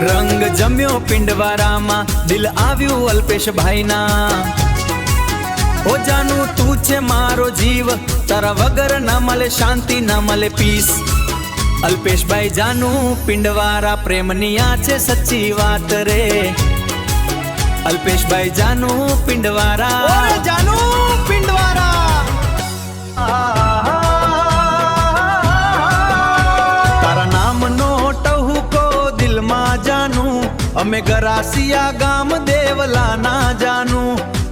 रंग जम्यो पिंडवारा मा दिल आव्यू अल्पेश भाई ना। ओ जानू तू छे मारो जीव, तारा वगर ना मले शांति ना मले पीस। अल्पेश भाई जानू पिंडवारा प्रेमनी आ छे सच्ची बात रे। अल्पेश भाई जानू पिंडवारा, जानू पिंडवारा। तारा नाम नो टहु को दिल मा जानू, अमे गरासिया गाम देवला ना जानू।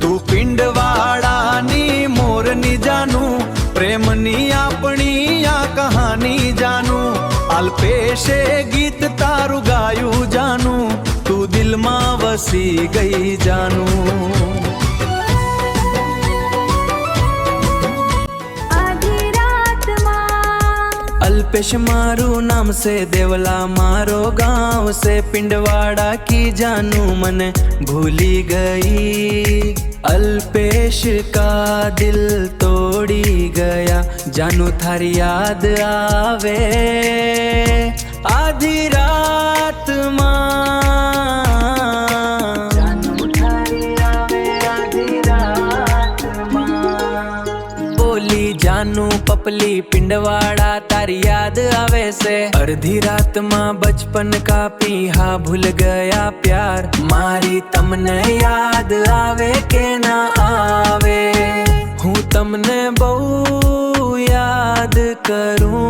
तू पिंडवाड़ा नी मोरनी जानू, प्रेमनी आपणी आ कहानी जानू। अल्पेशे गीत तारू गायू जानू, तू दिल मा वसी गई जानू। अल्पेश मारू नाम से देवला मारो गांव से, पिंडवाड़ा की जानू मन भूली गई। अल्पेश का दिल तोड़ी गया, जानू थारी याद आवे आधी रात मां। जानू थारी आवे आधी रात मां। बोली जानू पपली पिंडवाड़ा तारी याद आवे से, अर्धी रात मां बचपन का पीहा भूल गया प्यार। मारी तमने याद आवे के ना आवे, हूँ तमने बहु याद करूं।